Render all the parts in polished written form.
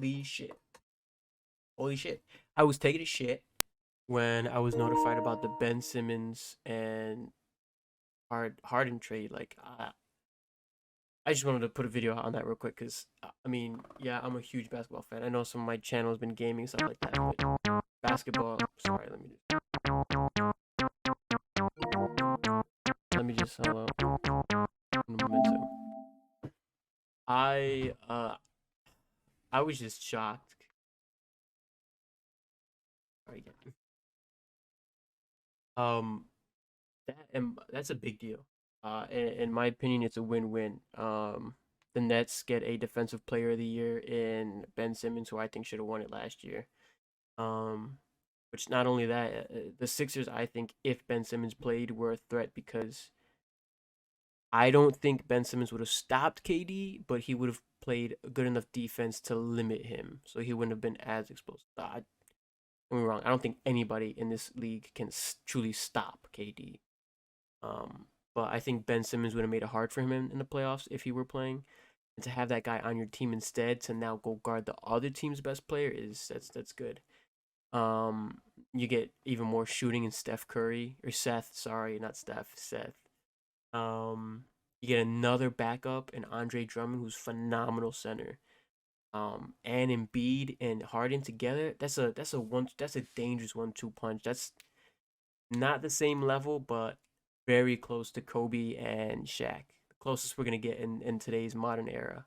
Holy shit. Holy shit. I was taking a shit when I was notified about the Ben Simmons and Harden trade. Like, I just wanted to put a video out on that real quick because, I mean, yeah, I'm a huge basketball fan. I know some of my channel has been gaming and stuff like that, but basketball. Sorry, let me just hold up. Momentum. I uh I was just shocked. Sorry again. Um, that's a big deal. In my opinion, it's a win-win. The Nets get a Defensive Player of the Year in Ben Simmons, who I think should have won it last year. Um, which not only that, the Sixers, I think, if Ben Simmons played, were a threat because I don't think Ben Simmons would have stopped KD, but he would have played a good enough defense to limit him, so he wouldn't have been as explosive. Don't get me wrong. I don't think anybody in this league can truly stop KD. But I think Ben Simmons would have made it hard for him in the playoffs if he were playing. And to have that guy on your team instead to now go guard the other team's best player is that's good. Um, you get even more shooting in Steph Curry or Seth. Sorry, not Steph. Seth. You get another backup in Andre Drummond, who's phenomenal center. And Embiid and Harden together. That's a dangerous 1-2 punch. That's not the same level, but very close to Kobe and Shaq. The closest we're gonna get in today's modern era.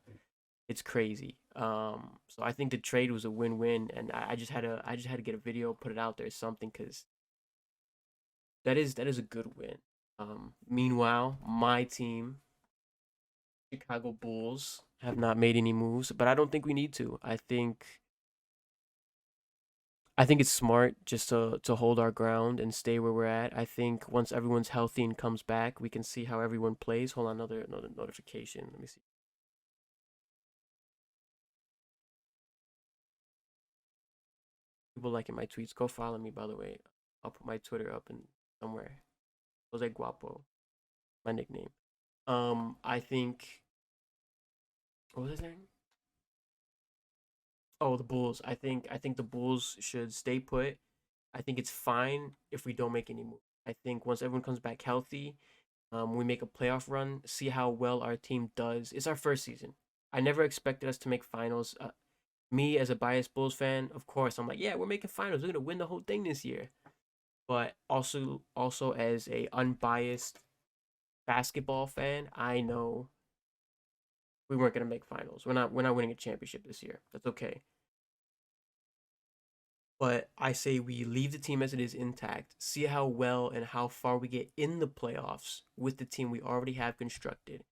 It's crazy. So I think the trade was a win-win, and I just had to get a video, put it out there, something, because that is a good win. Meanwhile, my team, Chicago Bulls, have not made any moves, but I don't think we need to. I think it's smart just to hold our ground and stay where we're at. I think once everyone's healthy and comes back, we can see how everyone plays. Hold on, another notification. Let me see. People liking my tweets. Go follow me, by the way. I'll put my Twitter up in somewhere. Jose Guapo, my nickname. I think what was his name? Oh, the Bulls. I think the Bulls should stay put. I think it's fine if we don't make any moves. I think once everyone comes back healthy, we make a playoff run, see how well our team does. It's our first season. I never expected us to make finals. Me as a biased Bulls fan, of course, I'm like, yeah, we're making finals. We're gonna win the whole thing this year. But also as a unbiased basketball fan, I know we weren't gonna make finals. We're not winning a championship this year. That's okay. But I say we leave the team as it is intact, see how well and how far we get in the playoffs with the team we already have constructed.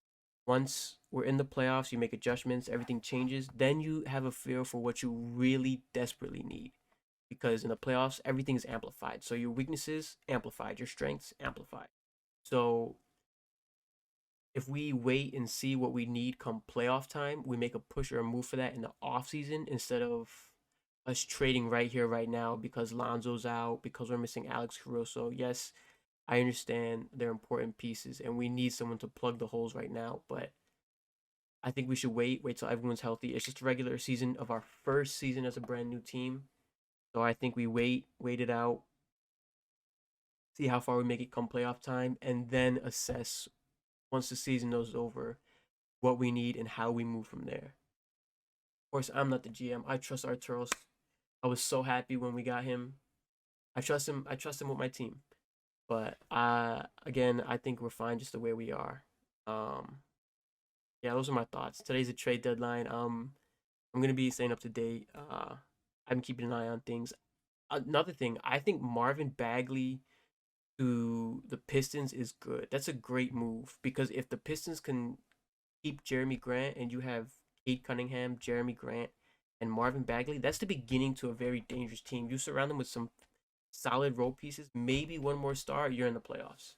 Once we're in the playoffs, you make adjustments, everything changes, then you have a feel for what you really desperately need. Because in the playoffs, everything is amplified. So your weaknesses amplified, your strengths amplified. So if we wait and see what we need come playoff time, we make a push or a move for that in the off season instead of us trading right here, right now because Lonzo's out, because we're missing Alex Caruso. Yes, I understand they're important pieces and we need someone to plug the holes right now, but I think we should wait till everyone's healthy. It's just a regular season of our first season as a brand new team. So I think we wait it out, see how far we make it come playoff time, and then assess once the season is over what we need and how we move from there. Of course, I'm not the GM. I trust Arturos. I was so happy when we got him. I trust him. I trust him with my team. But again, I think we're fine just the way we are. Um, yeah, those are my thoughts. Today's a trade deadline. I'm gonna be staying up to date. I'm keeping an eye on things. Another thing, I think Marvin Bagley to the Pistons is good. That's a great move because if the Pistons can keep Jeremy Grant and you have Kate Cunningham, Jeremy Grant, and Marvin Bagley, that's the beginning to a very dangerous team. You surround them with some solid role pieces, maybe one more star, you're in the playoffs.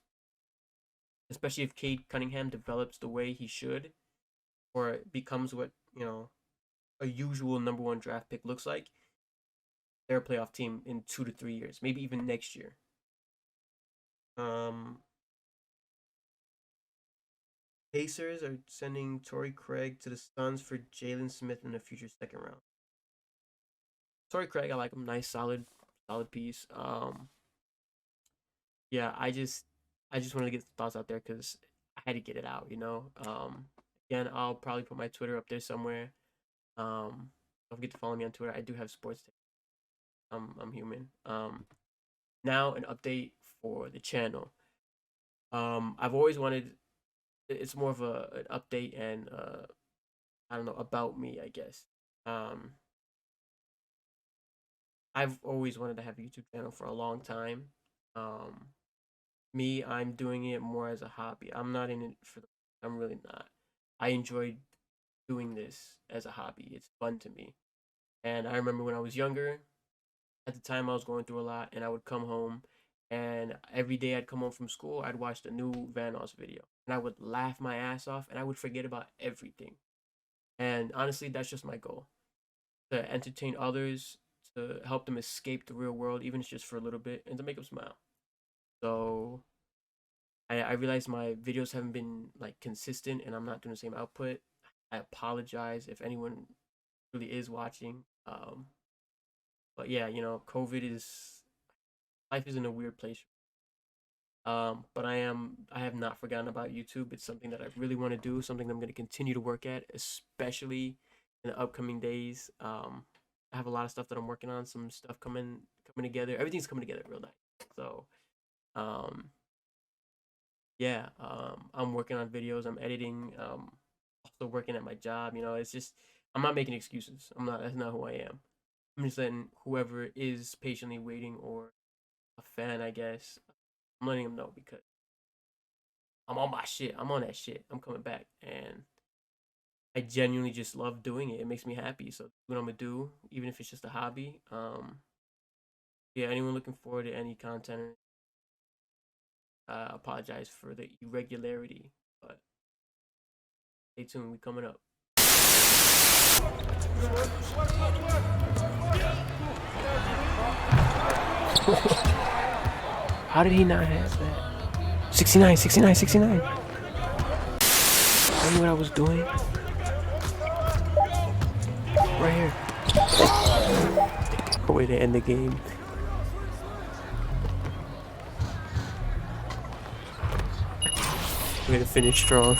Especially if Cade Cunningham develops the way he should, or becomes what a usual number one draft pick looks like. They're a playoff team in 2 to 3 years, maybe even next year. Um, Pacers are sending Torrey Craig to the Suns for Jalen Smith in the future second round. Torrey Craig, I like him. Nice, solid piece. Yeah, I just wanted to get the thoughts out there because I had to get it out. Again, I'll probably put my Twitter up there somewhere. Don't forget to follow me on Twitter. I do have sports takes. I'm human. Now an update for the channel. I've always wanted. It's more of an update and I don't know, about me, I guess. Um, I've always wanted to have a YouTube channel for a long time. Um, I'm doing it more as a hobby. I'm not in it for the. I'm really not. I enjoy doing this as a hobby. It's fun to me. And I remember when I was younger, at the time I was going through a lot, and I would come home, and every day I'd come home from school, I'd watch the new Vanos video, and I would laugh my ass off, and I would forget about everything. And honestly, that's just my goal, to entertain others, to help them escape the real world, even if it's just for a little bit, and to make them smile. So I realize my videos haven't been like consistent, and I'm not doing the same output. I apologize if anyone really is watching. But yeah, COVID is life is in a weird place. But I have not forgotten about YouTube. It's something that I really want to do, something I'm going to continue to work at, especially in the upcoming days. I have a lot of stuff that I'm working on, some stuff coming together. Everything's coming together real nice. So, um, yeah, I'm working on videos. I'm editing. Also working at my job. It's just I'm not making excuses. I'm not. That's not who I am. I'm just letting whoever is patiently waiting or a fan, I guess, I'm letting them know because I'm on my shit. I'm on that shit. I'm coming back, and I genuinely just love doing it. It makes me happy. So what I'm gonna do, even if it's just a hobby. Yeah. Anyone looking forward to any content? Apologize for the irregularity, but stay tuned. We coming up. How did he not have that? 69, 69, 69. I knew what I was doing. Right here. Way to end the game. Way to finish strong.